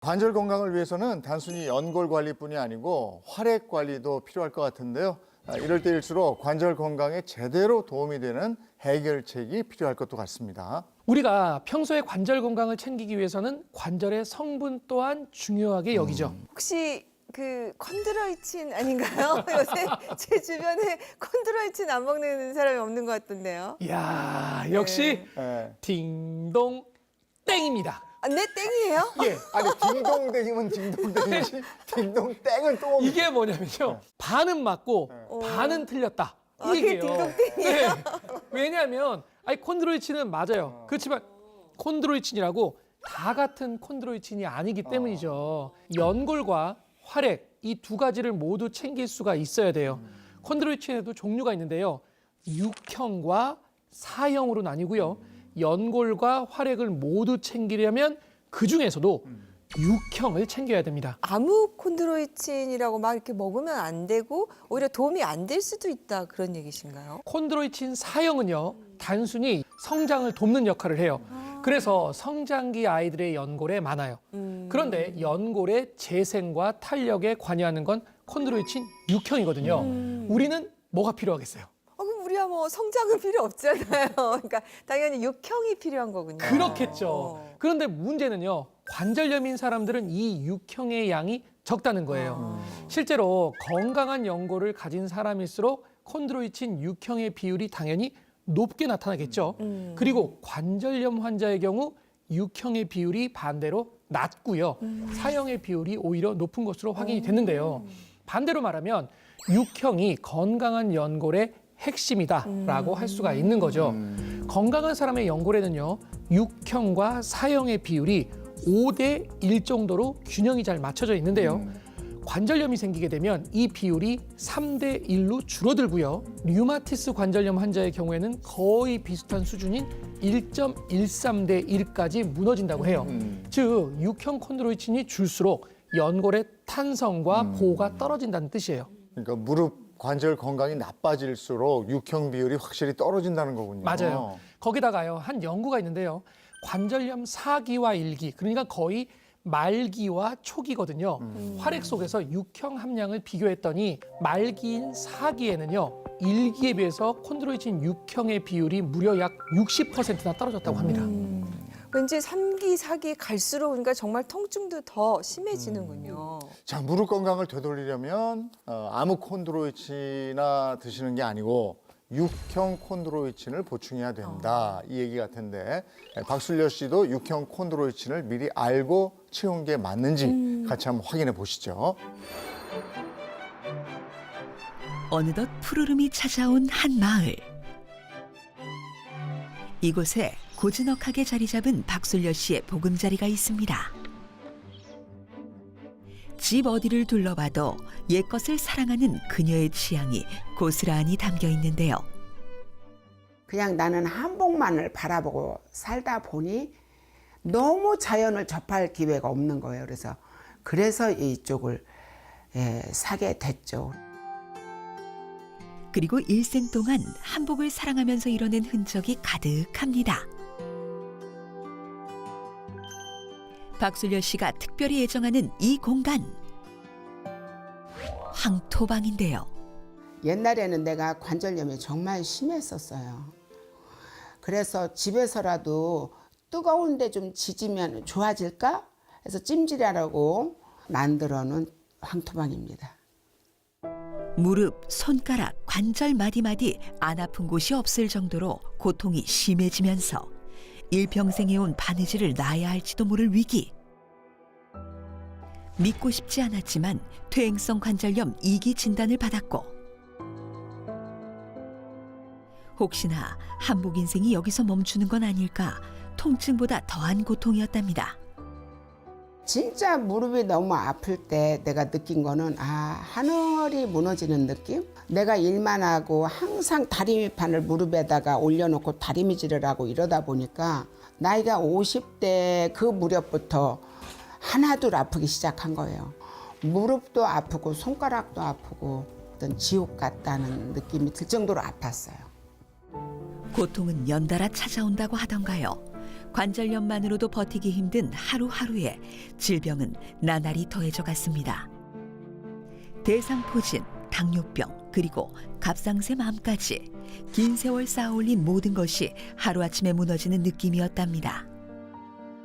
관절 건강을 위해서는 단순히 연골 관리뿐이 아니고 활액 관리도 필요할 것 같은데요. 이럴 때일수록 관절 건강에 제대로 도움이 되는 해결책이 필요할 것도 같습니다. 우리가 평소에 관절 건강을 챙기기 위해서는 관절의 성분 또한 중요하게 여기죠. 혹시 그 콘드로이친 아닌가요? 요새 제 주변에 콘드로이친 안 먹는 사람이 없는 것 같던데요. 이야, 역시 네. 딩동 땡입니다. 아, 네, 땡이에요? 예. 아니 딩동댕이면 딩동댕이지 딩동땡은 또 뭡니까? 이게 뭐냐면요. 반은 맞고 반은 틀렸다. 이 아, 그게 얘기예요. 딩동땡이에요? 네. 왜냐하면 콘드로이친은 맞아요. 그렇지만 콘드로이친이라고 다 같은 콘드로이친이 아니기 때문이죠. 연골과 활액 이 두 가지를 모두 챙길 수가 있어야 돼요. 콘드로이친에도 종류가 있는데요. 6형과 4형으로 나뉘고요. 연골과 활액을 모두 챙기려면 그중에서도 6형을 챙겨야 됩니다. 아무 콘드로이친이라고 막 이렇게 먹으면 안 되고 오히려 도움이 안 될 수도 있다 그런 얘기신가요? 콘드로이친 4형은요. 단순히 성장을 돕는 역할을 해요. 그래서 성장기 아이들의 연골에 많아요. 그런데 연골의 재생과 탄력에 관여하는 건 콘드로이친 6형이거든요. 우리는 뭐가 필요하겠어요? 그럼 우리야 뭐 성장은 필요 없잖아요. 그러니까 당연히 육형이 필요한 거군요. 그렇겠죠. 그런데 문제는요. 관절염인 사람들은 이 6형의 양이 적다는 거예요. 실제로 건강한 연골을 가진 사람일수록 콘드로이친 6형의 비율이 당연히 높게 나타나겠죠. 그리고 관절염 환자의 경우 6형의 비율이 반대로 낮고요. 4형의 비율이 오히려 높은 것으로 확인이 됐는데요. 반대로 말하면 6형이 건강한 연골의 핵심이다라고 할 수가 있는 거죠. 건강한 사람의 연골에는요. 6형과 4형의 비율이 5대 1 정도로 균형이 잘 맞춰져 있는데요. 관절염이 생기게 되면 이 비율이 3대 1로 줄어들고요. 류마티스 관절염 환자의 경우에는 거의 비슷한 수준인 1.13대 1까지 무너진다고 해요. 즉 6형 콘드로이친이 줄수록 연골의 탄성과 보호가 떨어진다는 뜻이에요. 그러니까 무릎 관절 건강이 나빠질수록 6형 비율이 확실히 떨어진다는 거군요. 맞아요. 거기다가요, 한 연구가 있는데요. 관절염 4기와 1기, 그러니까 거의 말기와 초기거든요. 활액 속에서 6형 함량을 비교했더니 말기인 4기에는요. 1기에 비해서 콘드로이친 6형의 비율이 무려 약 60%나 떨어졌다고 합니다. 왠지 3기, 4기 갈수록 그러니까 정말 통증도 더 심해지는군요. 자, 무릎 건강을 되돌리려면 아무 콘드로이친이나 드시는 게 아니고 6형 콘드로이친을 보충해야 된다. 이 얘기 같은데 박술려 씨도 6형 콘드로이친을 미리 알고 채운 게 맞는지 같이 한번 확인해 보시죠. 어느덧 푸르름이 찾아온 한 마을. 이곳에 고즈넉하게 자리 잡은 박술려 씨의 보금자리가 있습니다. 집 어디를 둘러봐도 옛것을 사랑하는 그녀의 취향이 고스란히 담겨 있는데요. 그냥 나는 한복만을 바라보고 살다 보니 너무 자연을 접할 기회가 없는 거예요. 그래서 이쪽을 사게 됐죠. 그리고 일생 동안 한복을 사랑하면서 이뤄낸 흔적이 가득합니다. 박술려 씨가 특별히 애정하는 이 공간, 황토방인데요. 옛날에는 내가 관절염이 정말 심했었어요. 그래서 집에서라도 뜨거운데 좀 지지면 좋아질까 해서 찜질하라고 만들어 놓은 황토방입니다. 무릎, 손가락, 관절 마디마디 안 아픈 곳이 없을 정도로 고통이 심해지면서 일평생 해온 바느질을 놔야 할지도 모를 위기. 믿고 싶지 않았지만 퇴행성 관절염 2기 진단을 받았고 혹시나 한복 인생이 여기서 멈추는 건 아닐까 통증보다 더한 고통이었답니다. 진짜 무릎이 너무 아플 때 내가 느낀 거는 하늘이 무너지는 느낌? 내가 일만 하고 항상 다리미판을 무릎에다가 올려놓고 다리미질을 하고 이러다 보니까 나이가 50대 그 무렵부터 하나둘 아프기 시작한 거예요. 무릎도 아프고 손가락도 아프고 어떤 지옥 같다는 느낌이 들 정도로 아팠어요. 고통은 연달아 찾아온다고 하던가요. 관절염만으로도 버티기 힘든 하루하루에 질병은 나날이 더해져 갔습니다. 대상포진, 당뇨병, 그리고 갑상샘암까지 긴 세월 쌓아올린 모든 것이 하루아침에 무너지는 느낌이었답니다.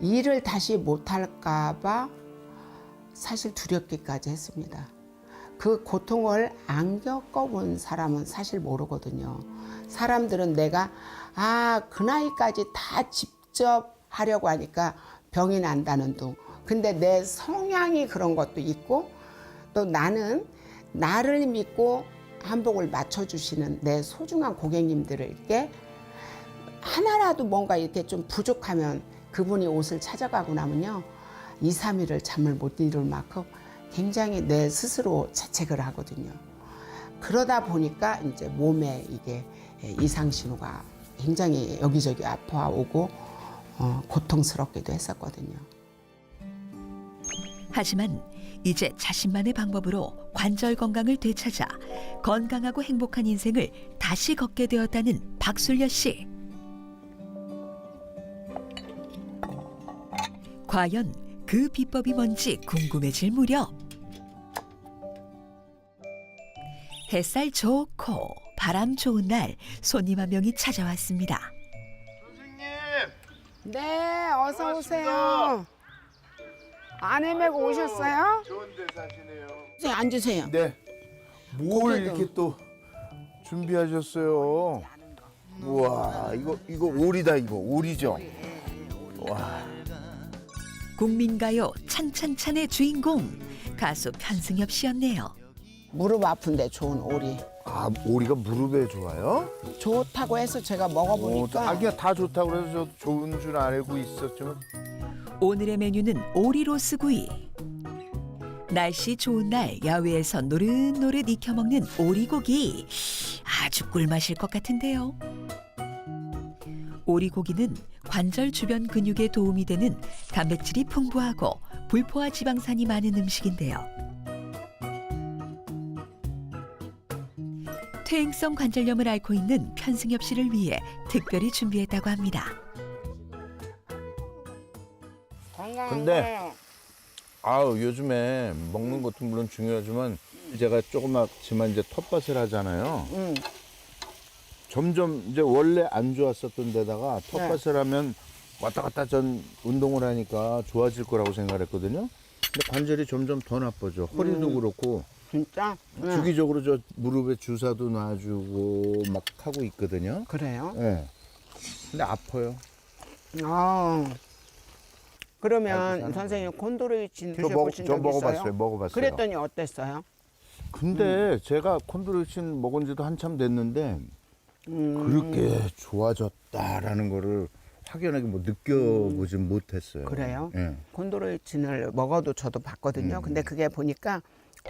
일을 다시 못할까 봐 사실 두렵기까지 했습니다. 그 고통을 안 겪어본 사람은 사실 모르거든요. 사람들은 내가 그 나이까지 다 직접 하려고 하니까 병이 난다는 둥. 근데 내 성향이 그런 것도 있고 또 나는 나를 믿고 한복을 맞춰주시는 내 소중한 고객님들에게 하나라도 뭔가 이렇게 좀 부족하면 그분이 옷을 찾아가고 나면요 2, 3일을 잠을 못 이룰 만큼 굉장히 내 스스로 자책을 하거든요. 그러다 보니까 이제 몸에 이게 이상 신호가 굉장히 여기저기 아파오고 고통스럽기도 했었거든요. 하지만 이제 자신만의 방법으로 관절 건강을 되찾아 건강하고 행복한 인생을 다시 걷게 되었다는 박술려 씨. 과연 그 비법이 뭔지 궁금해질 무렵 햇살 좋고 바람 좋은 날 손님 한 명이 찾아왔습니다. 선생님. 네, 어서 반갑습니다. 오세요. 아내 메고 오셨어요? 좋은 데 사시네요. 선생님 앉으세요. 네. 뭘 고기도. 이렇게 또 준비하셨어요? 우와, 이거 오리다 이거 오리죠? 와. 국민가요 찬찬찬의 주인공 가수 편승엽 씨였네요. 무릎 아픈데 좋은 오리. 오리가 무릎에 좋아요? 좋다고 해서 제가 먹어보니까 아기가 다 좋다고 그래서 저 좋은 줄 알고 있었지만 오늘의 메뉴는 오리로스구이. 날씨 좋은 날 야외에서 노릇노릇 익혀먹는 오리고기. 아주 꿀맛일 것 같은데요. 오리고기는 관절 주변 근육에 도움이 되는 단백질이 풍부하고 불포화 지방산이 많은 음식인데요. 퇴행성 관절염을 앓고 있는 편승엽 씨를 위해 특별히 준비했다고 합니다. 근데 요즘에 먹는 것도 물론 중요하지만 제가 조그맣지만 이제 텃밭을 하잖아요. 점점 이제 원래 안 좋았었던 데다가 텃밭을 하면 왔다 갔다 전 운동을 하니까 좋아질 거라고 생각했거든요. 근데 관절이 점점 더 나빠져. 허리도 그렇고 진짜? 주기적으로 저 무릎에 주사도 놔주고 막 하고 있거든요. 그래요? 네. 근데 아파요. 그러면 선생님 콘드로이친 저 드셔보신 적 있어요? 먹어봤어요. 그랬더니 어땠어요? 근데 제가 콘드로이친 먹은 지도 한참 됐는데 그렇게 좋아졌다라는 거를 확연하게 느껴보진 못했어요. 그래요? 예. 콘드로이친을 먹어도 저도 봤거든요. 근데 그게 보니까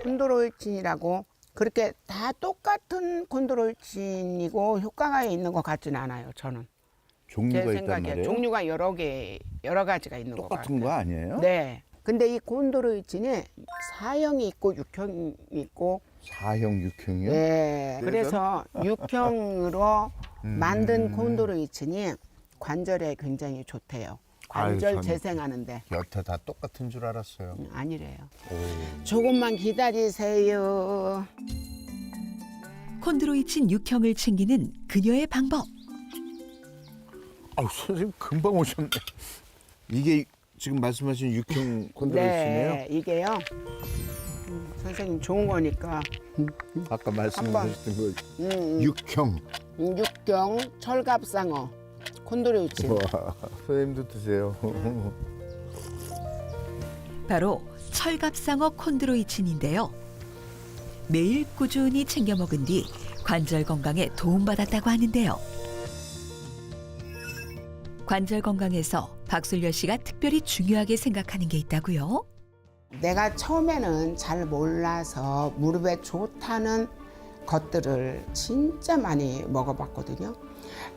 콘드로이친이라고 그렇게 다 똑같은 콘드로이친이고 효과가 있는 것 같지는 않아요. 저는 제 종류가 있단 생각에 말이에요. 종류가 여러 가지가 있는 것 똑같은 같아요. 거 아니에요? 네. 근데 이 콘드로이친이 Sa형이 있고 X형이 있고 4형, 6형이요? 네. 그래서 X형으로 만든 콘드로이친이 관절에 굉장히 좋대요. 관절 아유, 전- 재생하는데. 여태 다 똑같은 줄 알았어요. 아니래요. 조금만 기다리세요. 콘드로이친 6형을 챙기는 그녀의 방법. 선생님 금방 오셨네. 이게 지금 말씀하신 6형 콘드로이친이에요? 네, 이게요. 선생님 좋은 거니까 아까 말씀하셨던 거 음, 6형. 육경 철갑상어 콘드로이친. 와, 선생님도 드세요. 바로 철갑상어 콘드로이친인데요. 매일 꾸준히 챙겨 먹은 뒤 관절 건강에 도움받았다고 하는데요. 관절 건강에서 박술려 씨가 특별히 중요하게 생각하는 게 있다고요? 내가 처음에는 잘 몰라서 무릎에 좋다는 것들을 진짜 많이 먹어봤거든요.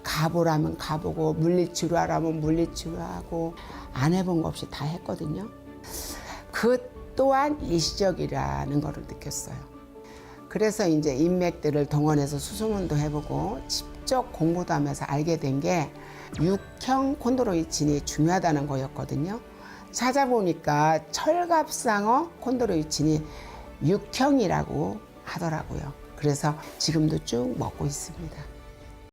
가보라면 가보고 물리치료하라면 물리치료하고 안 해본 거 없이 다 했거든요. 그 또한 일시적이라는 거를 느꼈어요. 그래서 이제 인맥들을 동원해서 수소문도 해보고 직접 공부도 하면서 알게 된 게 육형 콘드로이친이 중요하다는 거였거든요. 찾아보니까 철갑상어 콘드로이친이 육형이라고 하더라고요. 그래서 지금도 쭉 먹고 있습니다.